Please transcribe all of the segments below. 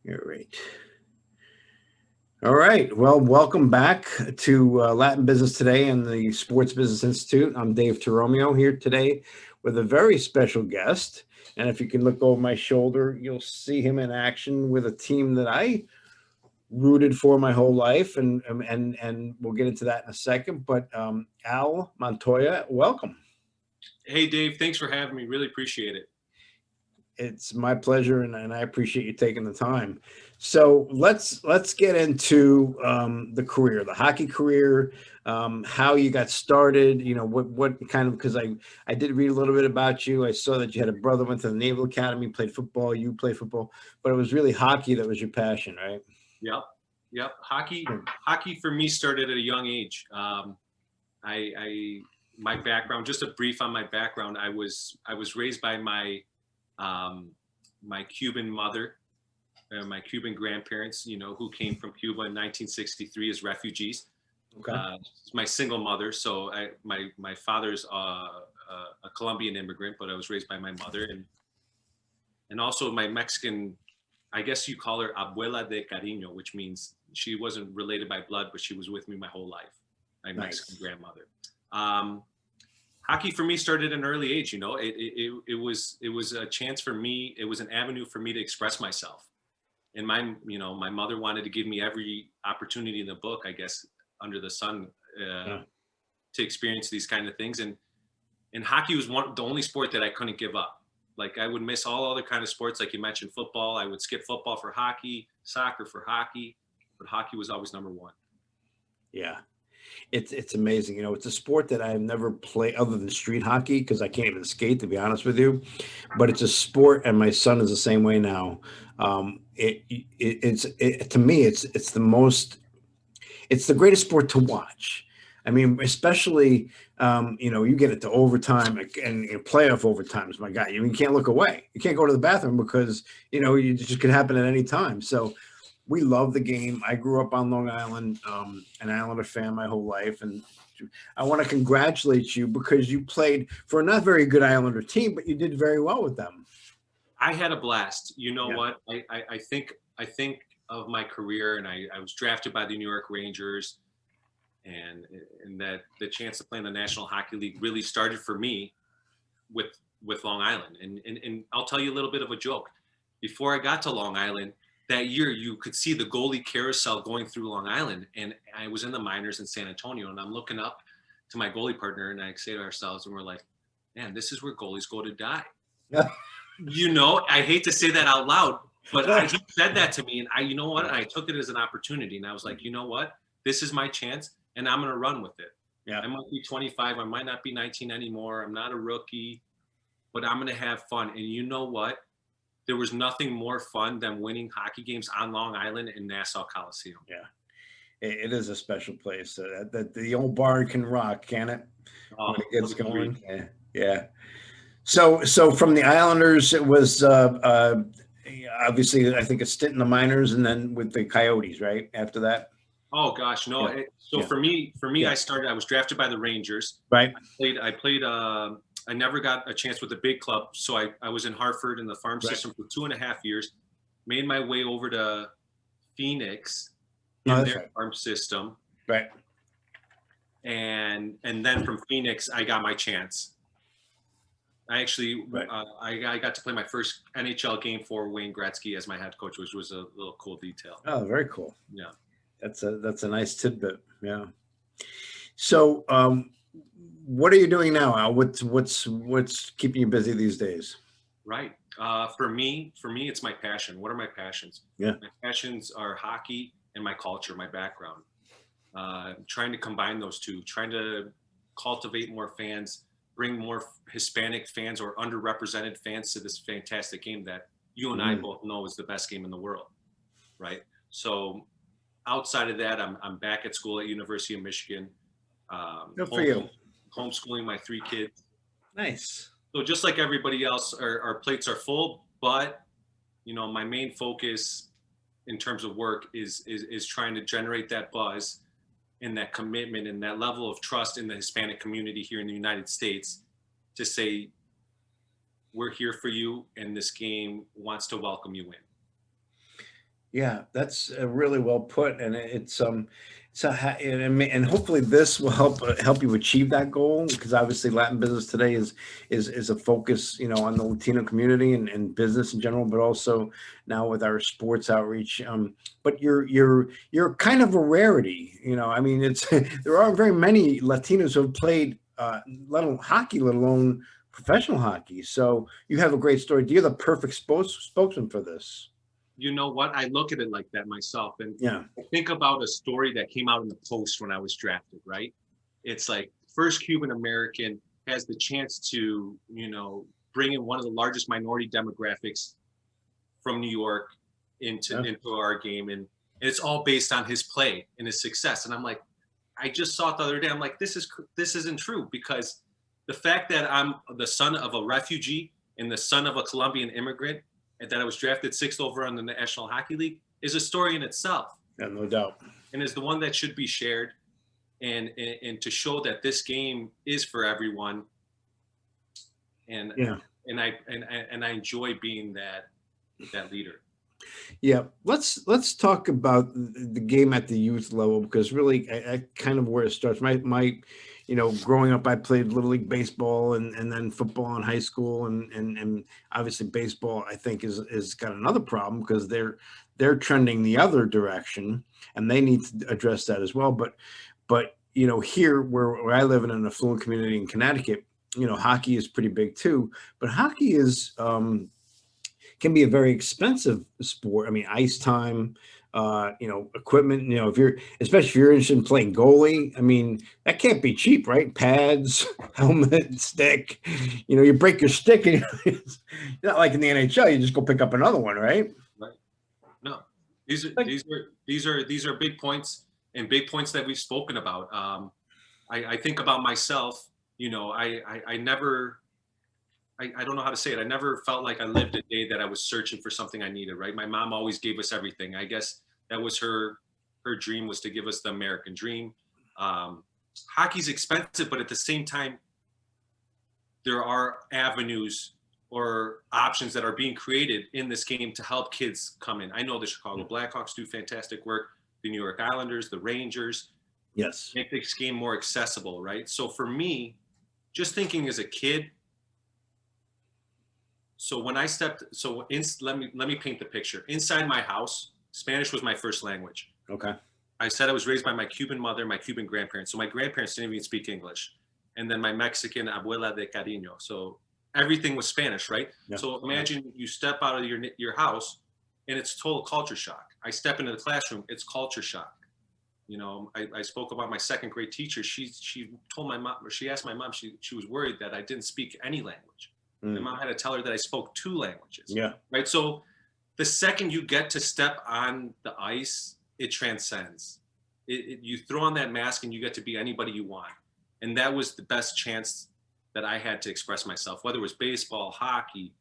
All right. All right. Well, welcome back to Latin Business Today and the Sports Business Institute. I'm Dave Toromeo here today with a very special guest. And if you can look over my shoulder, you'll see him in action with a team that I rooted for my whole life, and we'll get into that in a second. But Al Montoya, welcome. Hey, Dave, thanks for having me. Really appreciate it. It's my pleasure, and I appreciate you taking the time. So let's get into the career, the hockey career, how you got started. You know what kind of, because I did read a little bit about you. I saw that you had a brother went to the Naval Academy, played football. You played football, but it was really hockey that was your passion, right? Yep, yep. Hockey for me started at a young age. My background, just a brief on my background. I was raised by my Cuban mother, my Cuban grandparents, who came from Cuba in 1963 as refugees. Okay. My single mother, so my father's a Colombian immigrant, but I was raised by my mother, and also my Mexican, I guess you call her abuela de cariño, which means she wasn't related by blood, but she was with me my whole life. My Mexican Nice. grandmother. Um, Hockey for me started at an early age. It was a chance for me. It was an avenue for me to express myself. And my mother wanted to give me every opportunity in the book, I guess, under the sun, uh, Yeah. to experience these kind of things. And hockey was the only sport that I couldn't give up. Like I would miss all other kind of sports, like you mentioned, football. I would skip football for hockey, soccer for hockey, but hockey was always number one. Yeah. It's amazing. You know, it's a sport that I've never played other than street hockey because I can't even skate, to be honest with you. But it's a sport, and my son is the same way now. To me, it's the most, it's the greatest sport to watch. I mean, especially you get it to overtime and playoff overtimes. My God, you can't look away. You can't go to the bathroom because it just could happen at any time. So we love the game. I grew up on Long Island, an Islander fan my whole life, and I want to congratulate you because you played for a not very good Islander team, but you did very well with them. I had a blast. You know Yeah, what? I think of my career, and I was drafted by the New York Rangers, and that the chance to play in the National Hockey League really started for me with with Long Island. And I'll tell you a little bit of a joke. Before I got to Long Island that year, you could see the goalie carousel going through Long Island, and I was in the minors in San Antonio, and I'm looking up to my goalie partner, and I say to ourselves, and we're like, "Man, this is where goalies go to die." yeah, I hate to say that out loud, but he said that to me, and you know what? I took it as an opportunity, and I was like, you know what? This is my chance, and I'm going to run with it. yeah. I might be 25, I might not be 19 anymore. I'm not a rookie, but I'm going to have fun. And you know what? There was nothing more fun than winning hockey games on Long Island in Nassau Coliseum. Yeah. It is a special place. That the old bar can rock, can it? Oh, When it gets what a dream. going. Yeah, yeah. So from the Islanders, it was obviously I think a stint in the minors, and then with the Coyotes, right after that. Oh gosh, no. Yeah, So yeah, for me, yeah. I was drafted by the Rangers. Right, I played. I never got a chance with the big club, so I was in Hartford in the farm right. system for 2.5 years. Made my way over to Phoenix No, in that's their right. farm system, Right, and then from Phoenix, I got my chance. I actually right. I got to play my first NHL game for Wayne Gretzky as my head coach, which was a little cool detail. Oh, very cool. Yeah. That's a nice tidbit. Yeah. So, what are you doing now, Al? What's keeping you busy these days? Right. For me, it's my passion. What are my passions? Yeah. My passions are hockey and my culture, my background. Trying to combine those two, trying to cultivate more fans, bring more Hispanic fans or underrepresented fans to this fantastic game that you and I Mm, both know is the best game in the world, right? So outside of that, I'm back at school at University of Michigan, good for home, you. homeschooling my three kids. Nice. So just like everybody else, our plates are full, but my main focus in terms of work is trying to generate that buzz and that commitment and that level of trust in the Hispanic community here in the United States to say we're here for you and this game wants to welcome you in. Yeah, that's really well put, and and hopefully this will help you achieve that goal, because obviously Latin business today is a focus, on the Latino community and business in general, but also now with our sports outreach. But you're kind of a rarity, I mean, it's there aren't very many Latinos who have played let alone hockey, let alone professional hockey. So you have a great story. You're the perfect spokesman for this. You know what? I look at it like that myself. And Yeah. I think about a story that came out in the Post when I was drafted, right? It's like first Cuban American has the chance to, bring in one of the largest minority demographics from New York into our game. And it's all based on his play and his success. And I'm like, I just saw it the other day. I'm like, this isn't true, because the fact that I'm the son of a refugee and the son of a Colombian immigrant, and that I was drafted sixth overall in the National Hockey League, is a story in itself, Yeah, no doubt. and is the one that should be shared, and to show that this game is for everyone. And Yeah. and I enjoy being that leader. Yeah, let's talk about the game at the youth level, because really, I kind of where it starts. Growing up, I played little league baseball and then football in high school, and obviously baseball, I think is got another problem, because they're trending the other direction, and they need to address that as well. But here where I live in an affluent community in Connecticut, hockey is pretty big too. But hockey is can be a very expensive sport. I mean, ice time, equipment, especially if you're interested in playing goalie, I mean, that can't be cheap, right? Pads, helmet, stick, you break your stick, and it's not like in the NHL, you just go pick up another one, right? Right? No, these are Like, these are big points, and big points that we've spoken about. I think about myself. I never. I don't know how to say it. I never felt like I lived a day that I was searching for something I needed, right? My mom always gave us everything. I guess that was her dream, was to give us the American dream. Um, Hockey's expensive, but at the same time, there are avenues or options that are being created in this game to help kids come in. I know the Chicago Blackhawks do fantastic work, the New York Islanders, the Rangers, yes. make this game more accessible, right? So for me, just thinking as a kid, so when I stepped, let me paint the picture. Inside my house, Spanish was my first language. Okay. I said I was raised by my Cuban mother, my Cuban grandparents. So my grandparents didn't even speak English, and then my Mexican abuela de cariño. So everything was Spanish, right? Yeah. So imagine you step out of your house, and it's total culture shock. I step into the classroom, it's culture shock. I spoke about my second grade teacher. She told my mom, or she asked my mom, she was worried that I didn't speak any language. My mom had to tell her that I spoke 2 languages. Yeah. Right. So the second you get to step on the ice, it transcends. You throw on that mask and you get to be anybody you want. And that was the best chance that I had to express myself, whether it was baseball, hockey,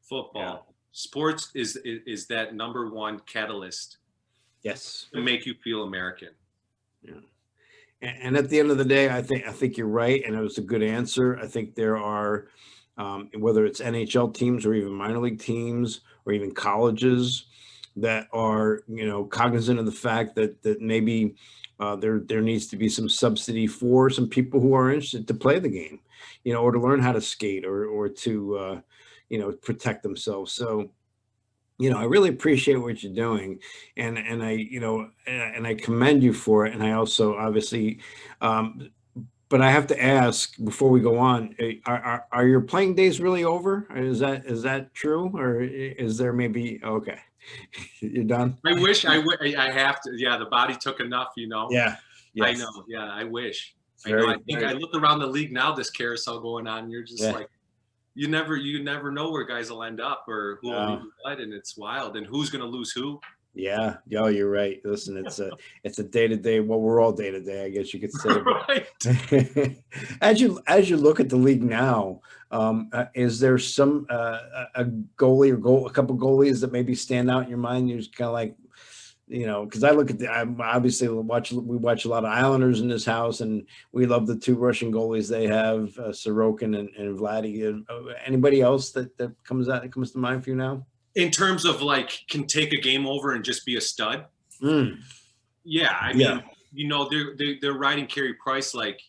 football. Yeah. Sports is that number one catalyst. Yes. To make you feel American. Yeah. And at the end of the day, I think you're right, and it was a good answer. I think there are, whether it's NHL teams or even minor league teams or even colleges, that are cognizant of the fact that maybe there needs to be some subsidy for some people who are interested to play the game, or to learn how to skate, or to protect themselves. So I really appreciate what you're doing, and I commend you for it. And I also obviously, but I have to ask before we go on: are your playing days really over? Is that true, or is there maybe okay? You're done. I wish I have to. Yeah, the body took enough. Yeah. I Yes. know. Yeah, I wish. I Very, know. I think very, I look around the league now. This carousel going on. You're just yeah. like, you never know where guys will end up or who will leave what, and it's wild. And who's gonna lose who? Yeah. Yeah, you're right. Listen, it's a day to day. Well, we're all day to day, I guess you could say. Right. As you look at the league now, is there some a goalie or a couple goalies that maybe stand out in your mind? You're just kind of like, because I look at obviously we watch a lot of Islanders in this house, and we love the 2 Russian goalies they have, Sorokin and Vladdy. Anybody else that comes to mind for you now? In terms of like can take a game over and just be a stud. Mm, Yeah, I yeah. mean, they're riding Carey Price like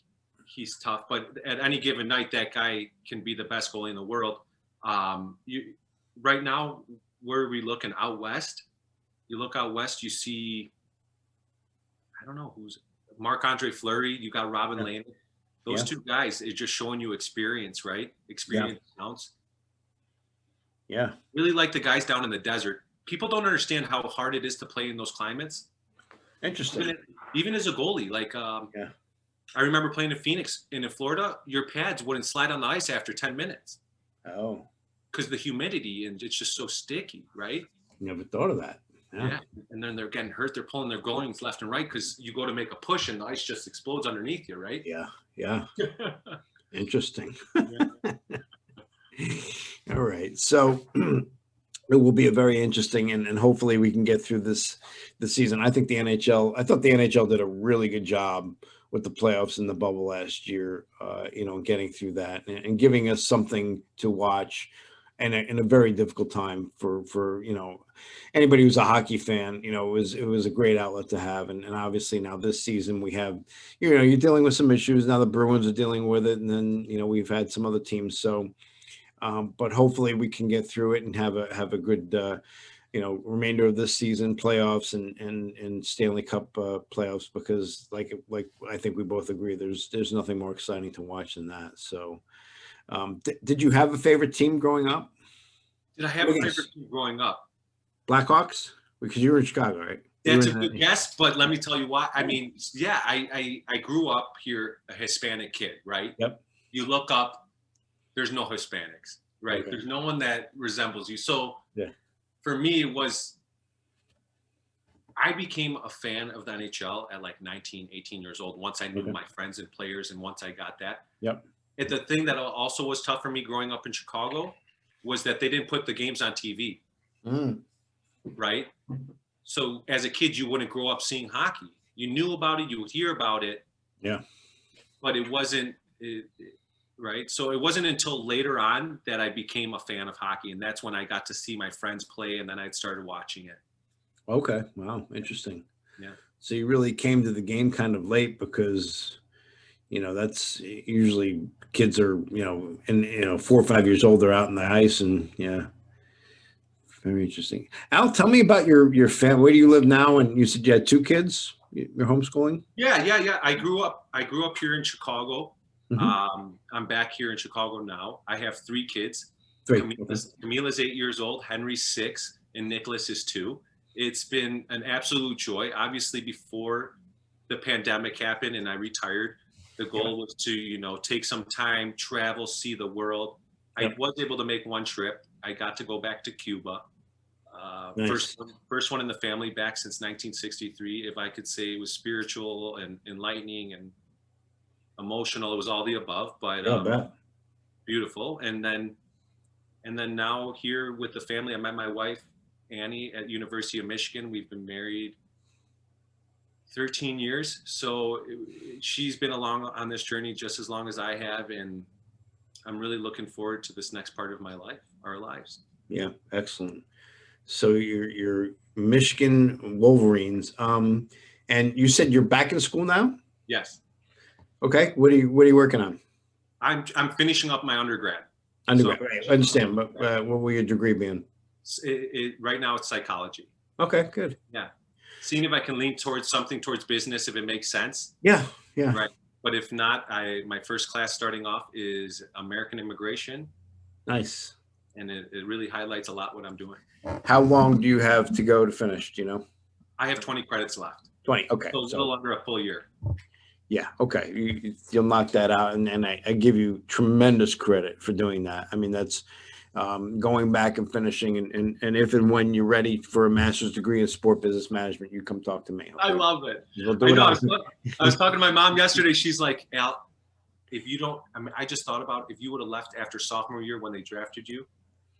he's tough, but at any given night, that guy can be the best goalie in the world. You right now, where are we looking out west? You look out west, you see, I don't know who's Marc-Andre Fleury. You got Robin Yeah. Lane. Those Yeah. two guys is just showing you experience, right? Experience counts. Yeah. Really like the guys down in the desert. People don't understand how hard it is to play in those climates. Interesting. Even as a goalie, like Yeah. I remember playing in Phoenix and in Florida, your pads wouldn't slide on the ice after 10 minutes Oh, because the humidity and it's just so sticky, right? never thought of that. Yeah. And then they're getting hurt. They're pulling their goalies left and right because you go to make a push and the ice just explodes underneath you, right? Yeah. Yeah. Interesting. Yeah. All right. So it will be a very interesting and hopefully we can get through this season. I thought the NHL did a really good job with the playoffs in the bubble last year, getting through that and giving us something to watch and in a very difficult time for anybody who's a hockey fan. It was a great outlet to have. And obviously now this season we have, you're dealing with some issues. Now the Bruins are dealing with it. And then, we've had some other teams. So, but hopefully we can get through it and have a good, remainder of this season, playoffs and Stanley Cup playoffs, because like I think we both agree, there's nothing more exciting to watch than that. So, did you have a favorite team growing up? Did I have a favorite team growing up? Blackhawks, because you were in Chicago, right? That's a good guess, but let me tell you why. I mean, yeah, I grew up here, a Hispanic kid, right? Yep. You look up, there's no Hispanics, right? Okay. There's no one that resembles you. So yeah, for me, I became a fan of the NHL at like 19, 18 years old. Once I knew my friends and players, and once I got that. Yep. And the thing that also was tough for me growing up in Chicago was that they didn't put the games on TV, right? So as a kid, you wouldn't grow up seeing hockey. You knew about it, you would hear about it, yeah, but it wasn't right. So it wasn't until later on that I became a fan of hockey, and that's when I got to see my friends play, and then I started watching it. Okay, wow, interesting. Yeah. So you really came to the game kind of late because, that's usually kids are, 4 or 5 years old, they're out on the ice, and yeah. Very interesting. Al, tell me about your family. Where do you live now? And you said you had 2 kids. You're homeschooling. Yeah. I grew up here in Chicago. Mm-hmm. I'm back here in Chicago now. I have 3 kids. 3. Camila's 8 years old. Henry's 6, and Nicholas is 2. It's been an absolute joy. Obviously, before the pandemic happened and I retired, the goal was to take some time, travel, see the world. I was able to make one trip. I got to go back to Cuba. Nice. First one in the family back since 1963. If I could say it was spiritual and enlightening and emotional, it was all the above. But beautiful. And then now here with the family, I met my wife Annie at University of Michigan. We've been married 13 years. So she's been along on this journey just as long as I have, and I'm really looking forward to this next part of our lives. Yeah, excellent. So you're Michigan Wolverines, and you said you're back in school now? Yes. Okay. What are you working on? I'm finishing up my undergrad. Right. I understand, but what will your degree be in? Right now it's psychology. Okay, good. Yeah. Seeing if I can lean towards business if it makes sense. Yeah. Right. But if not, my first class starting off is American immigration. Nice. And it really highlights a lot what I'm doing. How long do you have to go to finish? Do you know? I have 20 credits left. 20. Okay. So a little under a full year. Yeah. Okay. You'll knock that out. And I give you tremendous credit for doing that. I mean, that's going back and finishing. And if and when you're ready for a master's degree in sport business management, you come talk to me. Okay? I love it. I was talking to my mom yesterday. She's like, Al, I just thought about if you would have left after sophomore year when they drafted you,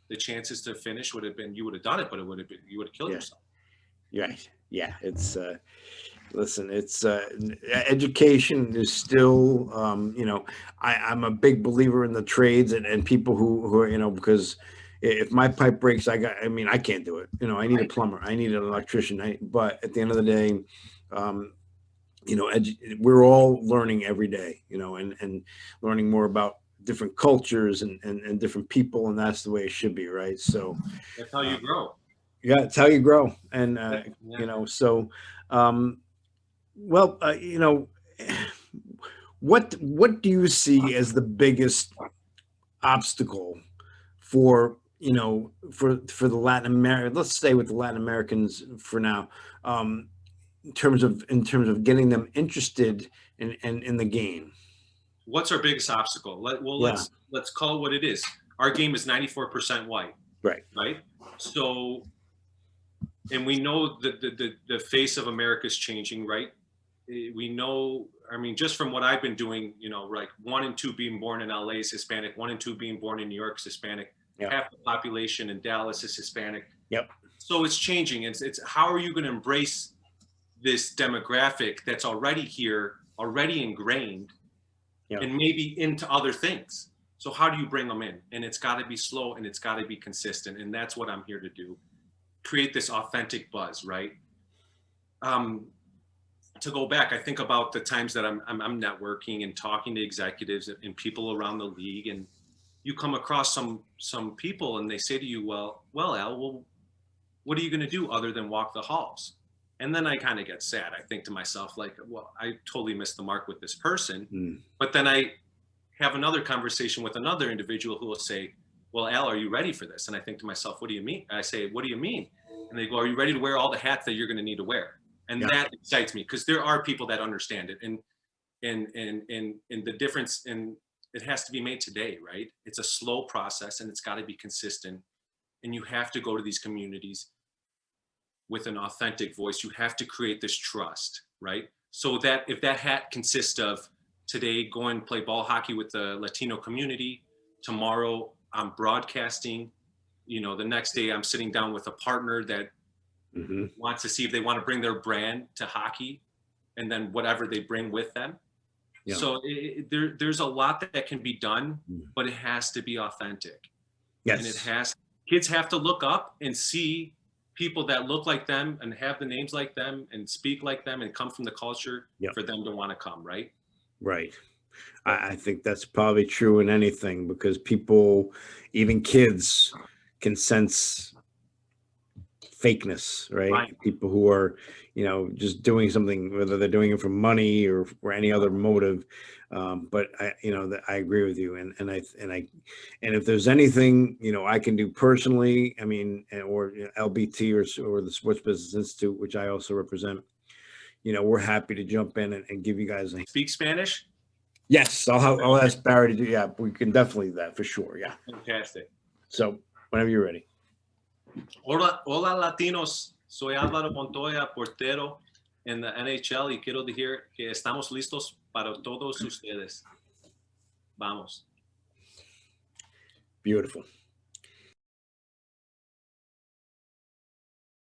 the chances to finish would have been, you would have done it, but you would have killed yourself. Right. Yeah. It's, listen, it's education is still, I'm a big believer in the trades and people who are, because, If my pipe breaks, I mean, I can't do it. You know, I need a plumber, I need an electrician. But at the end of the day, um, you know, we're all learning every day, you know, and learning more about different cultures and different people. And that's the way it should be. Right. So That's how you grow. yeah, it's how you grow. And, Yeah. you know, so, um, well, you know, what do you see as the biggest obstacle for, you know, for the Latin America? Let's stay with the Latin Americans for now. In terms of getting them interested in the game. What's our biggest obstacle? Yeah. Let's call it what it is. Our game is 94% white, Right. right? So, and we know that the face of America is changing, right? We know, I mean, just from what I've been doing, you know, like 1 in 2 being born in LA is Hispanic, 1 in 2 being born in New York is Hispanic, Yeah. half the population in Dallas is Hispanic. Yep. So it's changing. It's how are you going to embrace this demographic that's already here, already ingrained, Yeah. and maybe into other things? So how do you bring them in? And it's got to be slow and it's got to be consistent. And that's what I'm here to do. Create this authentic buzz, right? To go back, I think about the times that I'm networking and talking to executives and people around the league, and you come across some people and they say to you, well, Al, well, what are you going to do other than walk the halls? And then I kind of get sad. I think to myself, like, well, I totally missed the mark with this person. Mm. But then I have another conversation with another individual who will say, well, Al, are you ready for this? And I think to myself, what do you mean? I say, what do you mean? And they go, are you ready to wear all the hats that you're going to need to wear? And that excites me because there are people that understand it. And the difference, and it has to be made today, right? It's a slow process and it's got to be consistent. And you have to go to these communities with an authentic voice. You have to create this trust, right? So that if that hat consists of today going play ball hockey with the Latino community, tomorrow I'm broadcasting, you know, the next day I'm sitting down with a partner that wants to see if they want to bring their brand to hockey, and then whatever they bring with them. Yeah. So there's a lot that can be done, but it has to be authentic. Yes. And kids have to look up and see people that look like them and have the names like them and speak like them and come from the culture for them to want to come, right? Right. I think that's probably true in anything, because people, even kids, can sense fakeness, right? People who are, you know, just doing something, whether they're doing it for money or for any other motive. But you know, I agree with you. And if there's anything, you know, I can do personally, I mean, or you know, LBT or the Sports Business Institute, which I also represent, you know, we're happy to jump in and give you guys a speak Spanish. Yes, I'll ask Barry to do. Yeah, we can definitely do that for sure. Yeah. Fantastic. So whenever you're ready. Hola Latinos. Soy Álvaro Montoya, portero en la NHL, y quiero decir que estamos listos para todos ustedes. Vamos. Beautiful.